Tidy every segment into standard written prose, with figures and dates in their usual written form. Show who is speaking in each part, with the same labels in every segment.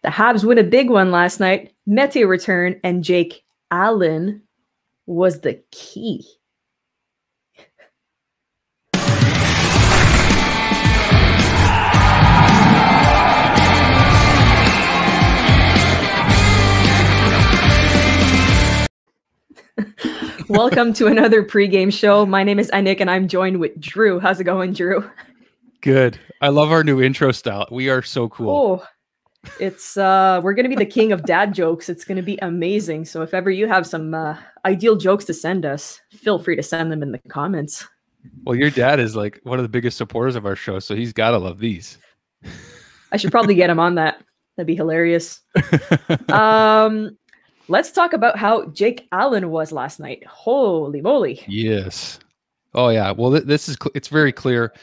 Speaker 1: The Habs win a big one last night. Mete returned, and Jake Allen was the key. Welcome to another pregame show. My name is Annik, and I'm joined with Drew. How's it going, Drew?
Speaker 2: Good. I love our new intro style. We are so cool.
Speaker 1: Oh, it's we're gonna be the king of dad jokes. It's gonna be amazing. So if ever you have some ideal jokes to send us, feel free to send them in the comments.
Speaker 2: Well, your dad is like one of the biggest supporters of our show, so he's got to love these.
Speaker 1: I should probably get him on that. That'd be hilarious. Let's talk about how Jake Allen was last night. Holy moly.
Speaker 2: Yes. Oh, yeah. Well, it's very clear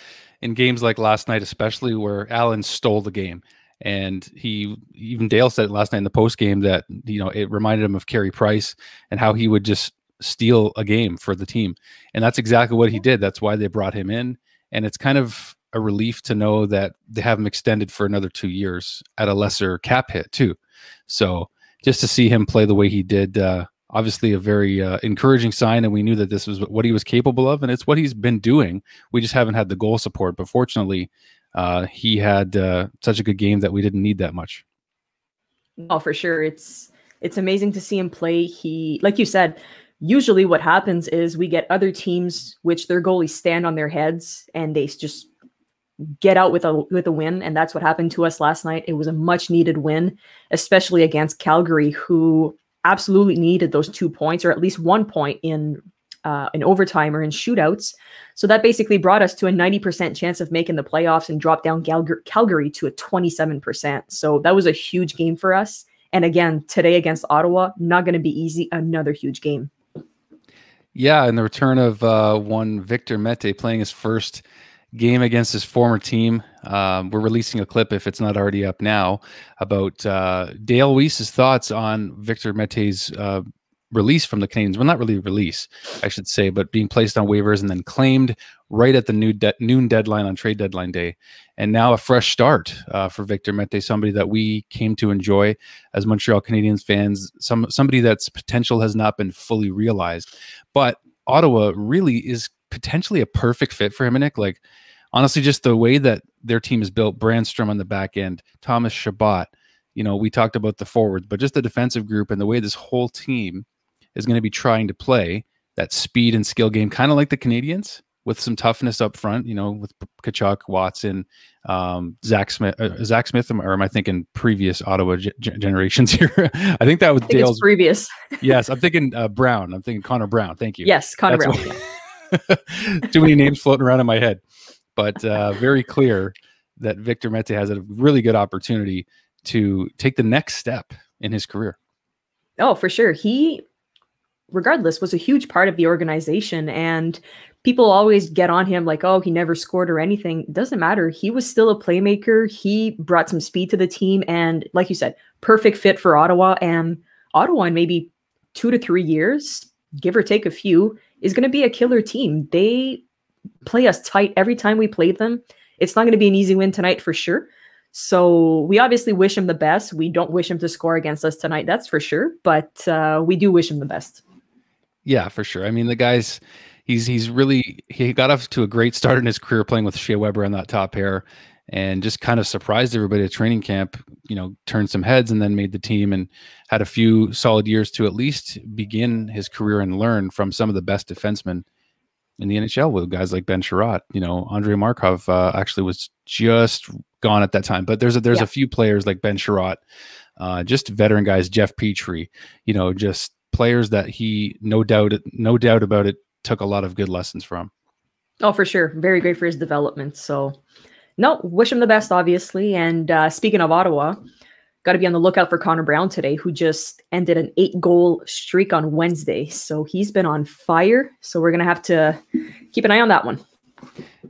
Speaker 2: in games like last night, especially where Allen stole the game. And even Dale said it last night in the post game that, it reminded him of Carey Price and how he would just steal a game for the team. And that's exactly what he did. That's why they brought him in. And it's kind of a relief to know that they have him extended for another 2 years at a lesser cap hit too. So just to see him play the way he did, obviously a very encouraging sign, and we knew that this was what he was capable of, and it's what he's been doing. We just haven't had the goal support, but fortunately, he had such a good game that we didn't need that much.
Speaker 1: Oh, for sure. It's amazing to see him play. He, like you said, usually what happens is we get other teams which their goalies stand on their heads and they just get out with a win, and that's what happened to us last night. It was a much needed win, especially against Calgary, who absolutely needed those 2 points, or at least 1 point in overtime or in shootouts. So that basically brought us to a 90% chance of making the playoffs and dropped down Calgary to a 27%. So that was a huge game for us. And again, today against Ottawa, not going to be easy. Another huge game.
Speaker 2: Yeah, and the return of one Victor Mete playing his first game against his former team. We're releasing a clip, if it's not already up now, about Dale Weiss's thoughts on Victor Mete's release from the Canadiens. Well, not really release, I should say, but being placed on waivers and then claimed right at the noon deadline on trade deadline day. And now a fresh start for Victor Mete, somebody that we came to enjoy as Montreal Canadiens fans, somebody that's potential has not been fully realized. But Ottawa really is potentially a perfect fit for him, Annik. Like, honestly, just the way that their team is built, Brandstrom on the back end, Thomas Chabot, we talked about the forwards, but just the defensive group and the way this whole team is going to be trying to play that speed and skill game, kind of like the Canadiens, with some toughness up front, with Tkachuk, Watson, Zach Smith, or am I thinking previous Ottawa generations here? I think that was Dale's
Speaker 1: previous.
Speaker 2: Yes, I'm thinking Brown. I'm thinking Connor Brown. Thank you.
Speaker 1: Yes, Connor Brown.
Speaker 2: Too many names floating around in my head, but very clear that Victor Mete has a really good opportunity to take the next step in his career.
Speaker 1: Oh, for sure. He, regardless, was a huge part of the organization, and people always get on him like, oh, he never scored or anything. It doesn't matter. He was still a playmaker. He brought some speed to the team, and like you said, perfect fit for Ottawa. And Ottawa in maybe 2 to 3 years, give or take a few, is going to be a killer team. They play us tight every time we play them. It's not going to be an easy win tonight for sure. So we obviously wish him the best. We don't wish him to score against us tonight, that's for sure. But we do wish him the best.
Speaker 2: Yeah, for sure. I mean, the guy's he got off to a great start in his career playing with Shea Weber on that top pair, and just kind of surprised everybody at training camp, turned some heads and then made the team and had a few solid years to at least begin his career and learn from some of the best defensemen in the NHL with guys like Ben Sherratt. Andrei Markov actually was just gone at that time, but there's a few players like Ben Sherratt, just veteran guys, Jeff Petrie, just players that he no doubt about it took a lot of good lessons from.
Speaker 1: Oh, for sure. Very great for his development. So no, wish him the best, obviously. And speaking of Ottawa, got to be on the lookout for Connor Brown today, who just ended an 8-goal streak on Wednesday. So he's been on fire. So we're going to have to keep an eye on that one.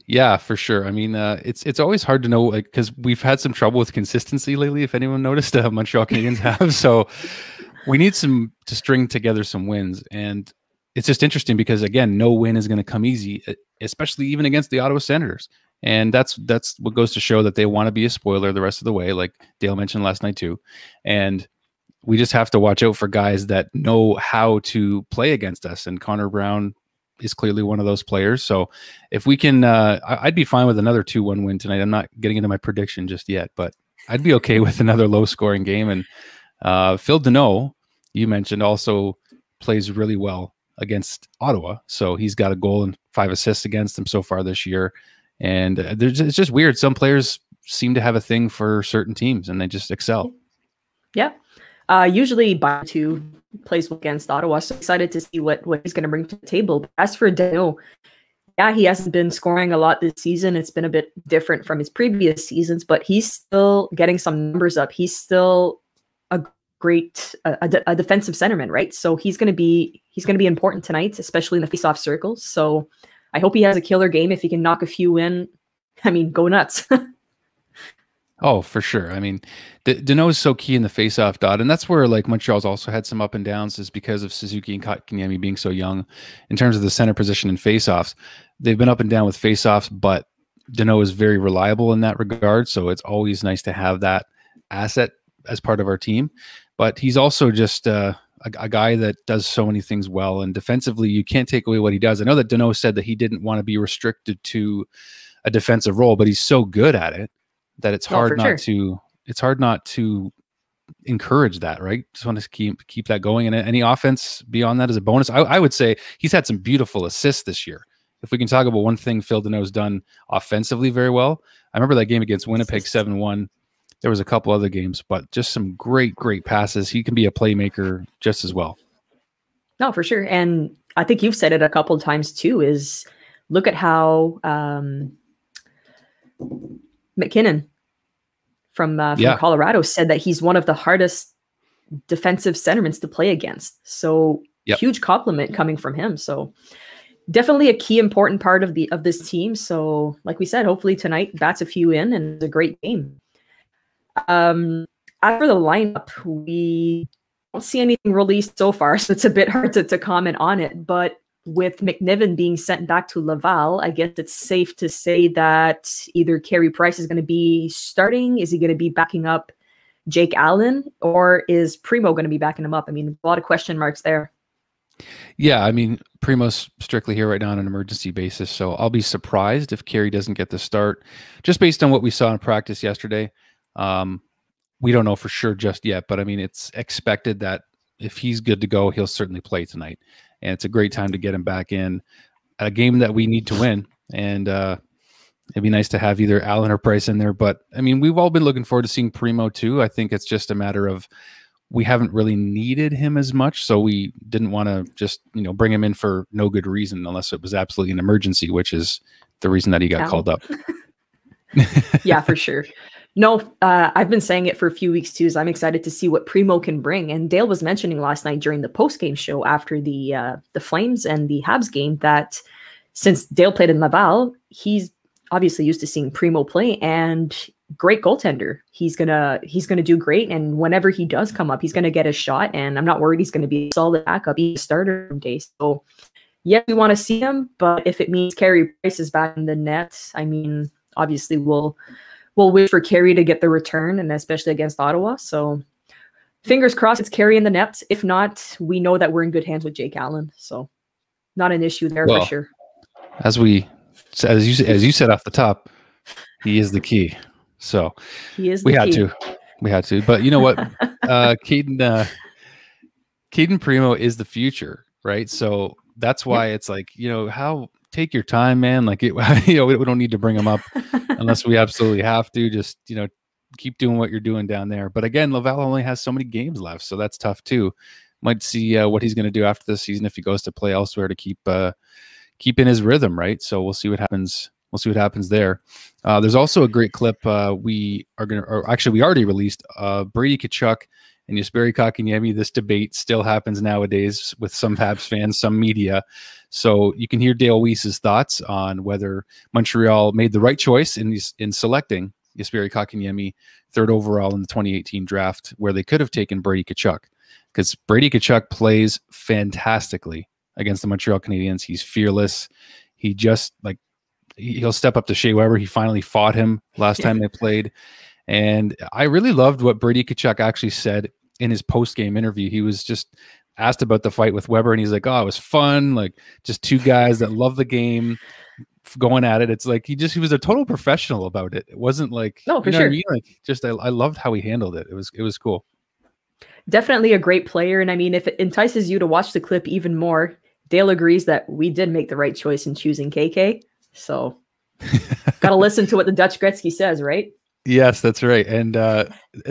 Speaker 2: Yeah, for sure. I mean, it's always hard to know, because we've had some trouble with consistency lately, if anyone noticed, Montreal Canadiens have. So we need to string together some wins. And it's just interesting because, again, no win is going to come easy, especially even against the Ottawa Senators. And that's what goes to show that they want to be a spoiler the rest of the way, like Dale mentioned last night too. And we just have to watch out for guys that know how to play against us. And Connor Brown is clearly one of those players. So if we can, I'd be fine with another 2-1 win tonight. I'm not getting into my prediction just yet, but I'd be okay with another low scoring game. And Phil Deneau, you mentioned, also plays really well against Ottawa. So he's got a goal and 5 assists against them so far this year. And it's just weird. Some players seem to have a thing for certain teams and they just excel.
Speaker 1: Yeah. Usually Batu plays against Ottawa. So excited to see what he's going to bring to the table. But as for Deneau, yeah, he hasn't been scoring a lot this season. It's been a bit different from his previous seasons, but he's still getting some numbers up. He's still a great a defensive centerman, right? So he's going to be important tonight, especially in the face-off circles. So I hope he has a killer game. If he can knock a few in, I mean, go nuts.
Speaker 2: Oh, for sure. I mean, Deneau is so key in the face-off dot, and that's where like Montreal's also had some up and downs, is because of Suzuki and Kotkaniemi being so young in terms of the center position in face-offs. They've been up and down with face-offs, but Deneau is very reliable in that regard, so it's always nice to have that asset as part of our team. But he's also just a guy that does so many things well, and defensively, you can't take away what he does. I know that Deneau said that he didn't want to be restricted to a defensive role, but he's so good at it that it's hard not to encourage that, right? Just want to keep that going, and any offense beyond that is a bonus. I would say he's had some beautiful assists this year. If we can talk about one thing Phil Deneau's done offensively very well, I remember that game against Winnipeg 7-1. There was a couple other games, but just some great passes. He can be a playmaker just as well.
Speaker 1: No, for sure. And I think you've said it a couple of times too, is look at how McKinnon from Colorado said that he's one of the hardest defensive centermen to play against. So huge compliment coming from him. So definitely a key important part of this team. So like we said, hopefully tonight bats a few in and it's a great game. After the lineup, we don't see anything released so far, so it's a bit hard to comment on it. But with McNiven being sent back to Laval, I guess it's safe to say that either Carey Price is going to be starting. Is he going to be backing up Jake Allen, or is Primo going to be backing him up? I mean, a lot of question marks there.
Speaker 2: Yeah, I mean, Primo's strictly here right now on an emergency basis, so I'll be surprised if Carey doesn't get the start, just based on what we saw in practice yesterday. We don't know for sure just yet, but I mean, it's expected that if he's good to go, he'll certainly play tonight. And it's a great time to get him back in a game that we need to win. And it'd be nice to have either Allen or Price in there. But I mean, we've all been looking forward to seeing Primo too. I think it's just a matter of we haven't really needed him as much, so we didn't want to just bring him in for no good reason, unless it was absolutely an emergency, which is the reason that he got called up.
Speaker 1: Yeah, for sure. No, I've been saying it for a few weeks too, so I'm excited to see what Primo can bring. And Dale was mentioning last night during the post-game show after the Flames and the Habs game that since Dale played in Laval, he's obviously used to seeing Primo play, and great goaltender. He's gonna do great, and whenever he does come up, he's gonna get a shot. And I'm not worried he's gonna be a solid backup, he's a starter day. So yeah, we want to see him, but if it means Carey Price is back in the net, I mean, obviously we'll wait for Carey to get the return, and especially against Ottawa. So fingers crossed it's Carey in the net. If not, we know that we're in good hands with Jake Allen. So not an issue there for sure. As
Speaker 2: you said off the top, he is the key. So we had to. But you know what? Caden Primo is the future, right? So that's why it's like, take your time, man. Like, we don't need to bring him up unless we absolutely have to. Just, keep doing what you're doing down there. But again, Laval only has so many games left, so that's tough too. Might see what he's going to do after this season if he goes to play elsewhere to keep in his rhythm, right? So we'll see what happens. We'll see what happens there. There's also a great clip we already released. Brady Tkachuk and Jesperi Kotkaniemi. This debate still happens nowadays with some Habs fans, some media. So you can hear Dale Weiss's thoughts on whether Montreal made the right choice in selecting Jesperi Kotkaniemi 3rd overall in the 2018 draft, where they could have taken Brady Tkachuk, because Brady Tkachuk plays fantastically against the Montreal Canadiens. He's fearless. He just he'll step up to Shea Weber. He finally fought him last time they played. And I really loved what Brady Tkachuk actually said in his post-game interview. He was just asked about the fight with Weber, and he's like, "Oh, it was fun. Like, just two guys that love the game going at it." It's like he was a total professional about it. It wasn't like,
Speaker 1: No, for
Speaker 2: you know
Speaker 1: sure.
Speaker 2: what I mean? Like, just I loved how he handled it. It was cool.
Speaker 1: Definitely a great player. And I mean, if it entices you to watch the clip even more, Dale agrees that we did make the right choice in choosing KK. So got to listen to what the Dutch Gretzky says, right?
Speaker 2: Yes, that's right. And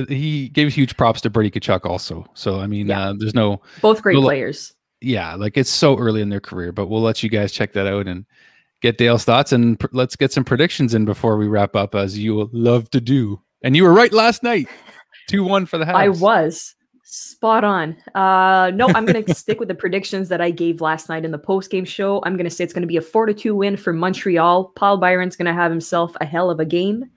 Speaker 2: he gave huge props to Brady Tkachuk also. So, I mean, there's
Speaker 1: both great players.
Speaker 2: Yeah, like it's so early in their career, but we'll let you guys check that out and get Dale's thoughts. And let's get some predictions in before we wrap up, as you love to do. And you were right last night. 2-1 for the Habs.
Speaker 1: I was. Spot on. No, I'm going to stick with the predictions that I gave last night in the post-game show. I'm going to say it's going to be a 4-2 win for Montreal. Paul Byron's going to have himself a hell of a game.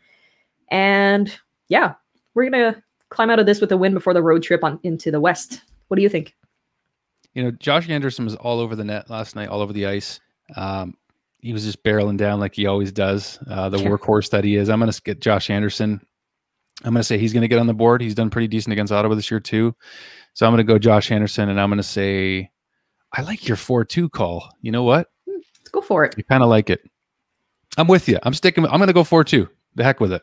Speaker 1: And yeah, we're going to climb out of this with a win before the road trip into the West. What do you think?
Speaker 2: You know, Josh Anderson was all over the net last night, all over the ice. He was just barreling down like he always does, the workhorse that he is. I'm going to get Josh Anderson. I'm going to say he's going to get on the board. He's done pretty decent against Ottawa this year too. So I'm going to go Josh Anderson, and I'm going to say I like your 4-2 call. You know what?
Speaker 1: Let's go for it.
Speaker 2: I kind of like it. I'm with you. I'm going to go 4-2. The heck with it.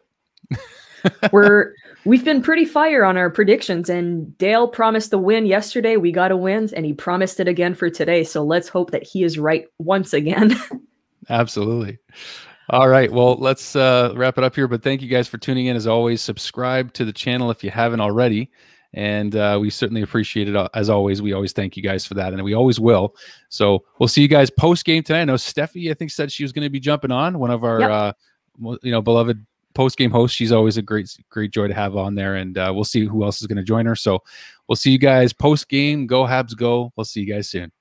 Speaker 1: We've been pretty fire on our predictions, and Dale promised the win yesterday. We got a win, and he promised it again for today. So let's hope that he is right once again.
Speaker 2: Absolutely. All right. Well, let's wrap it up here. But thank you guys for tuning in. As always, subscribe to the channel if you haven't already. And we certainly appreciate it. As always, we always thank you guys for that. And we always will. So we'll see you guys post-game tonight. I know Steffi, I think, said she was going to be jumping on, one of our beloved post-game hosts. She's always a great joy to have on there. And we'll see who else is going to join her. So we'll see you guys post-game. Go Habs, go. We'll see you guys soon.